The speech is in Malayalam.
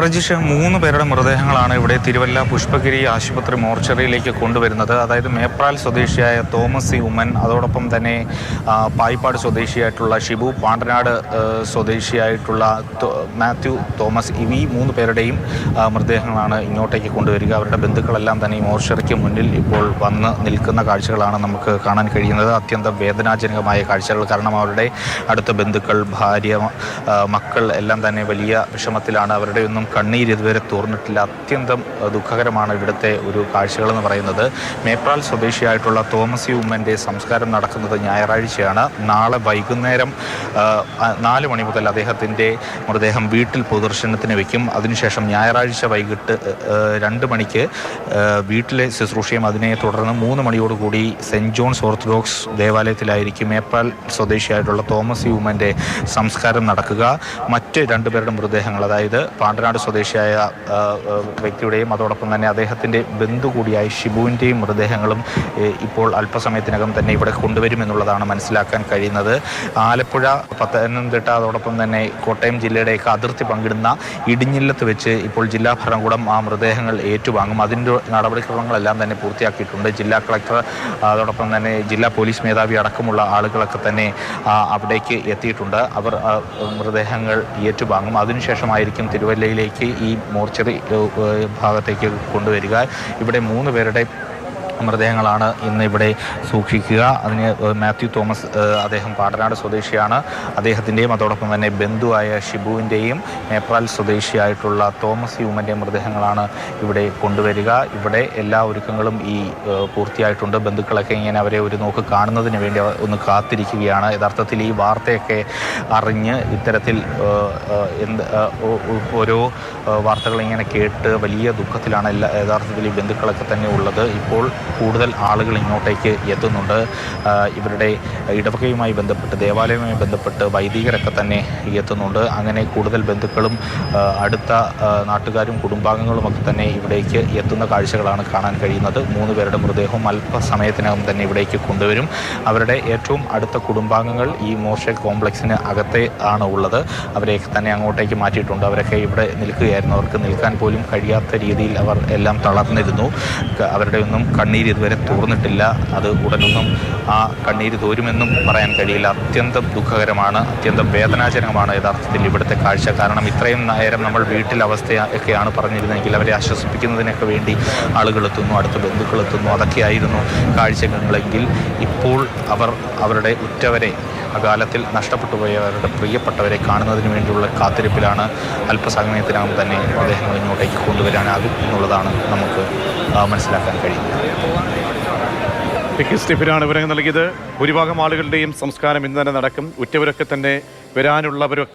പ്രജിഷ് 3 പേരുടെ മൃതദേഹങ്ങളാണ് ഇവിടെ തിരുവല്ല പുഷ്പഗിരി ആശുപത്രി മോർച്ചറിയിലേക്ക് കൊണ്ടുവരുന്നത്. അതായത് മേപ്രാൽ സ്വദേശിയായ തോമസ് സി ഉമ്മൻ, അതോടൊപ്പം തന്നെ പായിപ്പാട് സ്വദേശിയായിട്ടുള്ള ഷിബു, പാണ്ടനാട് സ്വദേശിയായിട്ടുള്ള മാത്യു തോമസ്, ഈ 3 പേരുടെയും മൃതദേഹങ്ങളാണ് ഇങ്ങോട്ടേക്ക് കൊണ്ടുവരിക. അവരുടെ ബന്ധുക്കളെല്ലാം തന്നെ ഈ മോർച്ചറിക്ക് മുന്നിൽ ഇപ്പോൾ വന്ന് നിൽക്കുന്ന കാഴ്ചകളാണ് നമുക്ക് കാണാൻ കഴിയുന്നത്. അത്യന്തം വേദനാജനകമായ കാഴ്ചകൾ. കാരണം അവരുടെ അടുത്ത ബന്ധുക്കൾ, ഭാര്യ, മക്കൾ എല്ലാം തന്നെ വലിയ വിഷമത്തിലാണ്. അവരുടെ ഒന്നും കണ്ണീര് ഇതുവരെ തോർന്നിട്ടില്ല. അത്യന്തം ദുഃഖകരമാണ് ഇവിടുത്തെ ഒരു കാഴ്ചകളെന്ന് പറയുന്നത്. മേപ്രാൽ സ്വദേശിയായിട്ടുള്ള തോമസ് സി ഉമ്മൻ്റെ സംസ്കാരം നടക്കുന്നത് ഞായറാഴ്ചയാണ്. നാളെ വൈകുന്നേരം 4 മണി മുതൽ അദ്ദേഹത്തിൻ്റെ മൃതദേഹം വീട്ടിൽ പൊതുദർശനത്തിന് വയ്ക്കും. അതിനുശേഷം ഞായറാഴ്ച വൈകിട്ട് 2 മണിക്ക് വീട്ടിലെ ശുശ്രൂഷയും അതിനെ തുടർന്ന് 3 മണിയോടുകൂടി സെൻറ്റ് ജോൺസ് ഓർത്തഡോക്സ് ദേവാലയത്തിലായിരിക്കും മേപ്രാൽ സ്വദേശിയായിട്ടുള്ള തോമസ് സി ഉമ്മൻ്റെ സംസ്കാരം നടക്കുക. മറ്റ് 2 പേരുടെ മൃതദേഹങ്ങൾ, അതായത് പാണ്ടനാട് സ്വദേശിയായ വ്യക്തിയുടെയും അതോടൊപ്പം തന്നെ അദ്ദേഹത്തിൻ്റെ ബന്ധു കൂടിയായ ഷിബുവിൻ്റെയും മൃതദേഹങ്ങളും ഇപ്പോൾ അല്പസമയത്തിനകം തന്നെ ഇവിടെ കൊണ്ടുവരുമെന്നുള്ളതാണ് മനസ്സിലാക്കാൻ കഴിയുന്നത്. ആലപ്പുഴ, പത്തനംതിട്ട, അതോടൊപ്പം തന്നെ കോട്ടയം ജില്ലയുടെയൊക്കെ അതിർത്തി പങ്കിടുന്ന ഇടിഞ്ഞില്ലത്ത് വെച്ച് ഇപ്പോൾ ജില്ലാ ഭരണകൂടം ആ മൃതദേഹങ്ങൾ ഏറ്റുവാങ്ങും. അതിൻ്റെ നടപടിക്രമങ്ങളെല്ലാം തന്നെ പൂർത്തിയാക്കിയിട്ടുണ്ട്. ജില്ലാ കളക്ടർ, അതോടൊപ്പം തന്നെ ജില്ലാ പോലീസ് മേധാവി അടക്കമുള്ള ആളുകളൊക്കെ തന്നെ അവിടേക്ക് എത്തിയിട്ടുണ്ട്. അവർ മൃതദേഹങ്ങൾ ഏറ്റുവാങ്ങും. അതിനുശേഷമായിരിക്കും തിരുവല്ലയിലേക്ക് ഈ മോർച്ചറി ഭാഗത്തേക്ക് കൊണ്ടുവരിക. ഇവിടെ 3 പേരുടെ മൃതദേഹങ്ങളാണ് ഇന്ന് ഇവിടെ സൂക്ഷിക്കുക. അതിന് മാത്യു തോമസ്, അദ്ദേഹം പാണ്ടനാട് സ്വദേശിയാണ്. അദ്ദേഹത്തിൻ്റെയും അതോടൊപ്പം തന്നെ ബന്ധുവായ ഷിബുവിൻ്റെയും മേപ്രാൽ സ്വദേശിയായിട്ടുള്ള തോമസ് സി ഉമ്മൻ്റെയും മൃതദേഹങ്ങളാണ് ഇവിടെ കൊണ്ടുവരിക. ഇവിടെ എല്ലാ ഒരുക്കങ്ങളും പൂർത്തിയായിട്ടുണ്ട്. ബന്ധുക്കളൊക്കെ ഇങ്ങനെ അവരെ ഒരു നോക്ക് കാണുന്നതിന് വേണ്ടി ഒന്ന് കാത്തിരിക്കുകയാണ്. യഥാർത്ഥത്തിൽ ഈ വാർത്തയൊക്കെ അറിഞ്ഞ് ഇത്തരത്തിൽ ഓരോ വാർത്തകൾ ഇങ്ങനെ കേട്ട് വലിയ ദുഃഖത്തിലാണ് യഥാർത്ഥത്തിൽ ഈ ബന്ധുക്കളൊക്കെ തന്നെ ഉള്ളത്. ഇപ്പോൾ കൂടുതൽ ആളുകൾ ഇങ്ങോട്ടേക്ക് എത്തുന്നുണ്ട്. ഇവരുടെ ഇടവകയുമായി ബന്ധപ്പെട്ട്, ദേവാലയവുമായി ബന്ധപ്പെട്ട് വൈദികരൊക്കെ തന്നെ എത്തുന്നുണ്ട്. അങ്ങനെ കൂടുതൽ ബന്ധുക്കളും അടുത്ത നാട്ടുകാരും കുടുംബാംഗങ്ങളുമൊക്കെ തന്നെ ഇവിടേക്ക് എത്തുന്ന കാഴ്ചകളാണ് കാണാൻ കഴിയുന്നത്. 3 പേരുടെ മൃതദേഹവും അല്പസമയത്തിനകം തന്നെ ഇവിടേക്ക് കൊണ്ടുവരും. അവരുടെ ഏറ്റവും അടുത്ത കുടുംബാംഗങ്ങൾ ഈ മോർച്ചറി കോംപ്ലക്സിന് അകത്തെ ആണ് ഉള്ളത്. അവരെയൊക്കെ തന്നെ അങ്ങോട്ടേക്ക് മാറ്റിയിട്ടുണ്ട്. അവരൊക്കെ ഇവിടെ നിൽക്കുകയായിരുന്നു. അവർക്ക് നിൽക്കാൻ പോലും കഴിയാത്ത രീതിയിൽ അവർ എല്ലാം തളർന്നിരുന്നു. അവരുടെ ഒന്നും കണ്ണീര് ഇതുവരെ തോർന്നിട്ടില്ല. അത് ഉടനൊന്നും ആ കണ്ണീര് തോരുമെന്നും പറയാൻ കഴിയില്ല. അത്യന്തം ദുഃഖകരമാണ്, അത്യന്തം വേദനാജനകമാണ് യഥാർത്ഥത്തിൽ ഇവിടുത്തെ കാഴ്ച. കാരണം ഇത്രയും നേരം നമ്മൾ വീട്ടിലെ അവസ്ഥയൊക്കെയാണ് പറഞ്ഞിരുന്നെങ്കിൽ അവരെ ആശ്വസിപ്പിക്കുന്നതിനൊക്കെ വേണ്ടി ആളുകൾ എത്തുന്നു, അടുത്ത ബന്ധുക്കൾ എത്തുന്നു, അതൊക്കെയായിരുന്നു കാഴ്ചകളെങ്കിൽ ഇപ്പോൾ അവരുടെ ഉറ്റവരെ, അകാലത്തിൽ നഷ്ടപ്പെട്ടു പോയവരുടെ പ്രിയപ്പെട്ടവരെ കാണുന്നതിന് വേണ്ടിയുള്ള കാത്തിരിപ്പിലാണ്. അല്പസമയത്തിനകം തന്നെ അദ്ദേഹങ്ങൾ ഇങ്ങോട്ടേക്ക് കൊണ്ടുവരാനാകും എന്നുള്ളതാണ് നമുക്ക് മനസ്സിലാക്കാൻ കഴിയുന്നത്. സ്റ്റീഫനാണ് വിവരങ്ങൾ നൽകിയത്. ഭൂരിഭാഗം ആളുകളുടെയും സംസ്കാരം ഇന്ന് തന്നെ നടക്കും. ഉറ്റവരൊക്കെ തന്നെ വരാനുള്ളവരൊക്കെ